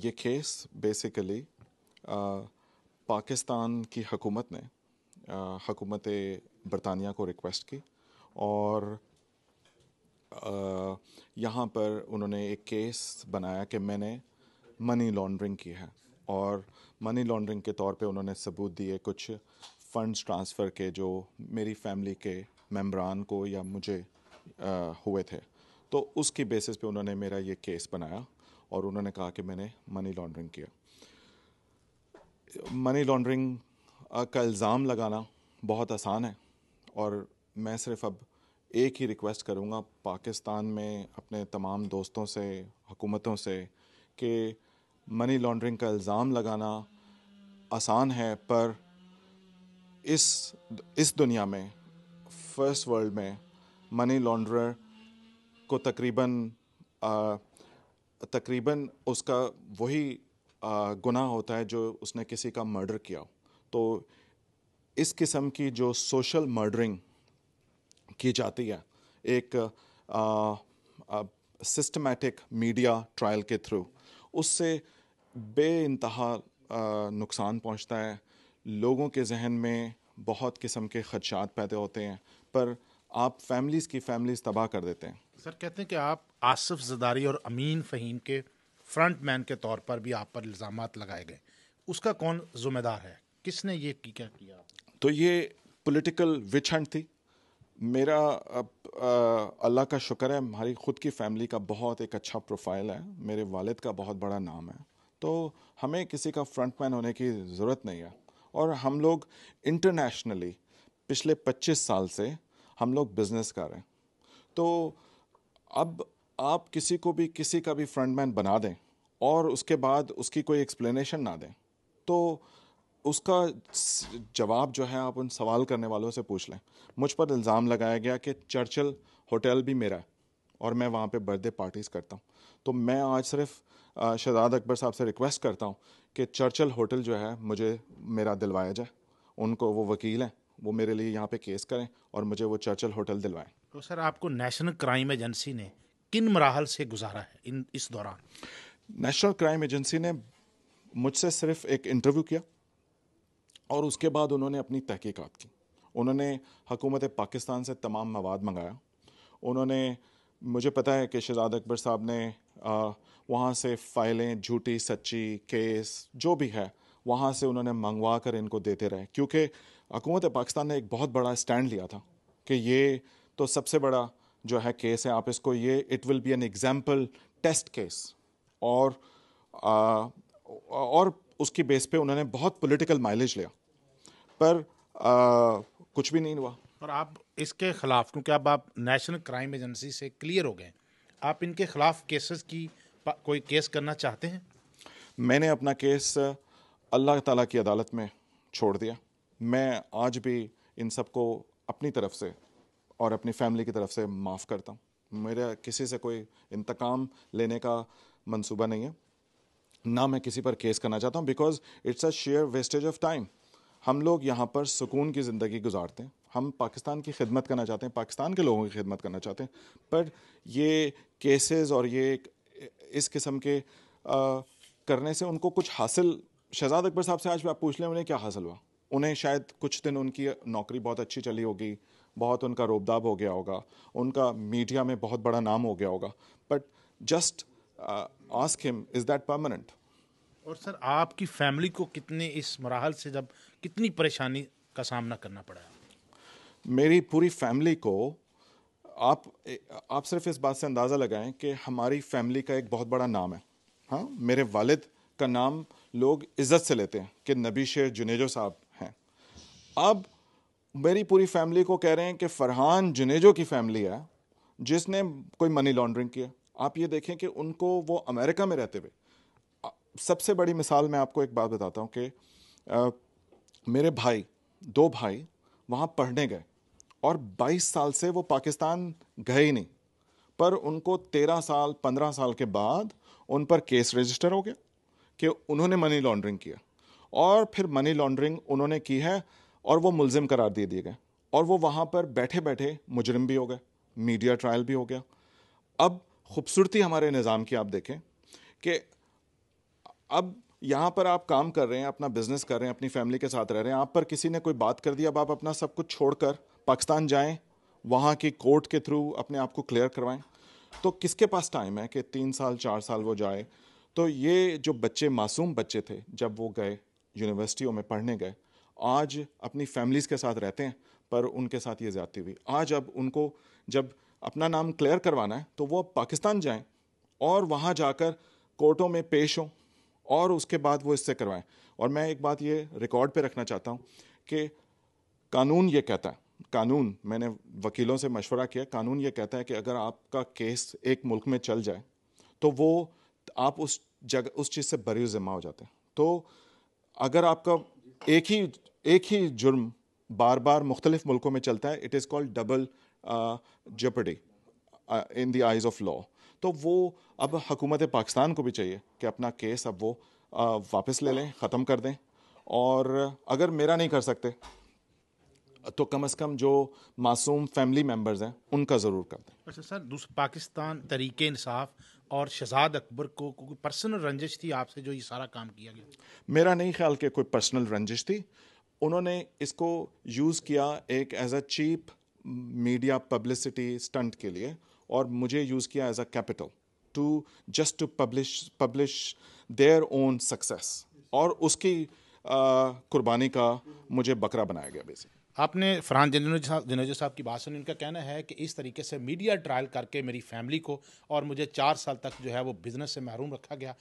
ये case basically Pakistan की हुकूमत ने हुकूमत बरतानिया को रिक्वेस्ट की और यहाँ पर उन्होंने एक केस बनाया कि मैंने मनी लॉन्ड्रिंग की है, और मनी लॉन्ड्रिंग के तौर पे उन्होंने सबूत दिए कुछ फंड्स ट्रांसफ़र के जो मेरी फैमिली के मेम्बरान को या मुझे हुए थे। तो उसकी बेसिस पे उन्होंने मेरा ये केस बनाया और उन्होंने कहा कि मैंने मनी लॉन्ड्रिंग किया। मनी लॉन्ड्रिंग का इल्ज़ाम लगाना बहुत आसान है, और मैं सिर्फ अब एक ही रिक्वेस्ट करूँगा पाकिस्तान में अपने तमाम दोस्तों से, हुकूमतों से, कि मनी लॉन्ड्रिंग का इल्ज़ाम लगाना आसान है, पर इस दुनिया में, फर्स्ट वर्ल्ड में, मनी लॉन्ड्रर को तकरीबन उसका वही गुनाह होता है जो उसने किसी का मर्डर किया हो। तो इस किस्म की जो सोशल मर्डरिंग की जाती है एक सिस्टमैटिक मीडिया ट्रायल के थ्रू, उससे बेइंतहा नुकसान पहुंचता है, लोगों के जहन में बहुत किस्म के खदशात पैदा होते हैं, पर आप फैमिलीज़ तबाह कर देते हैं। सर, कहते हैं कि आप आसिफ ज़रदारी और अमीन फ़हीम के फ्रंट मैन के तौर पर भी आप पर इल्ज़ामात लगाए गए, उसका कौन ज़िम्मेदार है? किसने ये क्या किया? तो ये पॉलिटिकल विच हंट थी। मेरा अल्लाह का शुक्र है, हमारी ख़ुद की फ़ैमिली का बहुत एक अच्छा प्रोफाइल है, मेरे वालिद का बहुत बड़ा नाम है, तो हमें किसी का फ्रंटमैन होने की ज़रूरत नहीं है। और हम लोग इंटरनेशनली पिछले 25 साल से हम लोग बिज़नेस कर रहे हैं। तो अब आप किसी का भी फ्रंटमैन बना दें और उसके बाद उसकी कोई एक्सप्लेनेशन ना दें, तो उसका जवाब जो है आप उन सवाल करने वालों से पूछ लें। मुझ पर इल्ज़ाम लगाया गया कि चर्चिल होटल भी मेरा है और मैं वहाँ पे बर्थडे पार्टीज़ करता हूँ। तो मैं आज सिर्फ शहजाद अकबर साहब से रिक्वेस्ट करता हूँ कि चर्चिल होटल जो है मुझे मेरा दिलवाया जाए। उनको, वो वकील हैं, वो मेरे लिए यहाँ पे केस करें और मुझे वो चर्चिल होटल दिलवाएं। तो सर, आपको नेशनल क्राइम एजेंसी ने किन मराहल से गुजारा है इस दौरान? नेशनल क्राइम एजेंसी ने मुझसे सिर्फ एक इंटरव्यू किया और उसके बाद उन्होंने अपनी तहकीकात की। उन्होंने हुकूमत पाकिस्तान से तमाम मवाद मंगाया। उन्होंने, मुझे पता है कि शहजाद अकबर साहब ने वहाँ से फ़ाइलें, झूठी सच्ची केस जो भी है, वहाँ से उन्होंने मंगवा कर इनको देते रहे, क्योंकि हुकूमत पाकिस्तान ने एक बहुत बड़ा स्टैंड लिया था कि ये तो सबसे बड़ा जो है केस है, आप इसको, ये it will be an example test case. और उसकी बेस पे उन्होंने बहुत पॉलिटिकल माइलेज लिया, पर कुछ भी नहीं हुआ। और आप इसके खिलाफ, क्योंकि अब आप नेशनल क्राइम एजेंसी से क्लियर हो गए, आप इनके खिलाफ केसेस की कोई केस करना चाहते हैं? मैंने अपना केस अल्लाह ताला की अदालत में छोड़ दिया। मैं आज भी इन सबको अपनी तरफ से और अपनी फैमिली की तरफ से माफ़ करता हूँ। मेरा किसी से कोई इंतकाम लेने का मंसूबा नहीं है, ना मैं किसी पर केस करना चाहता हूँ, because it's a share wastage of time. हम लोग यहाँ पर सुकून की ज़िंदगी गुजारते हैं, हम पाकिस्तान की खिदमत करना चाहते हैं, पाकिस्तान के लोगों की खिदमत करना चाहते हैं, पर ये केसेस और ये इस किस्म के करने से उनको कुछ हासिल, शहजाद अकबर साहब से आज भी आप पूछ लें उन्हें क्या हासिल हुआ। उन्हें शायद कुछ दिन उनकी नौकरी बहुत अच्छी चली होगी, बहुत उनका रोबदाब हो गया होगा, उनका मीडिया में बहुत बड़ा नाम हो गया होगा, but just ask him, is that permanent? और सर, आपकी फैमिली को कितने इस मराहल से जब कितनी परेशानी का सामना करना पड़ा? मेरी पूरी फैमिली को, आप सिर्फ इस बात से अंदाज़ा लगाएं कि हमारी फैमिली का एक बहुत बड़ा नाम है। हाँ, मेरे वालिद का नाम लोग इज़्ज़त से लेते हैं कि नबी शेर जुनेजो साहब हैं। अब मेरी पूरी फैमिली को कह रहे हैं कि फरहान जुनेजो की फैमिली है जिसने कोई मनी लॉन्ड्रिंग किया। आप ये देखें कि उनको, वो अमेरिका में रहते हुए, सबसे बड़ी मिसाल मैं आपको एक बात बताता हूँ कि मेरे भाई, 2 भाई वहाँ पढ़ने गए और 22 साल से वो पाकिस्तान गए ही नहीं, पर उनको 13 साल 15 साल के बाद उन पर केस रजिस्टर हो गया कि उन्होंने मनी लॉन्ड्रिंग किया, और फिर मनी लॉन्ड्रिंग उन्होंने की है और वो मुलजिम करार दे दिए गए, और वो वहाँ पर बैठे बैठे मुजरिम भी हो गए, मीडिया ट्रायल भी हो गया। अब खूबसूरती हमारे निज़ाम की आप देखें कि اب یہاں پر آپ کام کر رہے ہیں, اپنا بزنس کر رہے ہیں, اپنی فیملی کے ساتھ رہ رہے ہیں, آپ پر کسی نے کوئی بات کر دیا, اب آپ اپنا سب کچھ چھوڑ کر پاکستان جائیں, وہاں کی کورٹ کے تھرو اپنے آپ کو کلیئر کروائیں, تو کس کے پاس ٹائم ہے کہ 3 سال 4 سال وہ جائے. تو یہ جو بچے معصوم بچے تھے جب وہ گئے یونیورسٹیوں میں پڑھنے گئے, آج اپنی فیملیز کے ساتھ رہتے ہیں, پر ان کے ساتھ یہ زیادتی ہوئی. آج اب ان کو جب اپنا نام کلیئر کروانا ہے تو وہ پاکستان جائیں اور وہاں جا کر کورٹوں میں پیش ہوں, اور اس کے بعد وہ اس سے کروائیں. اور میں ایک بات یہ ریکارڈ پہ رکھنا چاہتا ہوں کہ قانون یہ کہتا ہے, قانون, میں نے وکیلوں سے مشورہ کیا, قانون یہ کہتا ہے کہ اگر آپ کا کیس ایک ملک میں چل جائے تو وہ آپ اس جگہ اس چیز سے بری ذمہ ہو جاتے ہیں. تو اگر آپ کا ایک ہی جرم بار بار مختلف ملکوں میں چلتا ہے, it is called double jeopardy in the eyes of law. تو وہ اب حکومت پاکستان کو بھی چاہیے کہ اپنا کیس اب وہ واپس لے لیں, ختم کر دیں, اور اگر میرا نہیں کر سکتے تو کم از کم جو معصوم فیملی ممبرز ہیں ان کا ضرور کر دیں. اچھا سر, پاکستان تحریک انصاف اور شہزاد اکبر کو کوئی پرسنل رنجش تھی آپ سے جو یہ سارا کام کیا گیا؟ میرا نہیں خیال کہ کوئی پرسنل رنجش تھی. انہوں نے اس کو یوز کیا ایک as a cheap media publicity stunt کے لیے, اور مجھے یوز کیا as a capital to just to publish their own success, اور اس کی قربانی کا مجھے بکرا بنایا گیا بیسک. آپ نے فرحان جنیجو صاحب کی بات سنی, ان کا کہنا ہے کہ اس طریقے سے میڈیا ٹرائل کر کے میری فیملی کو اور مجھے 4 سال تک جو ہے وہ بزنس سے محروم رکھا گیا,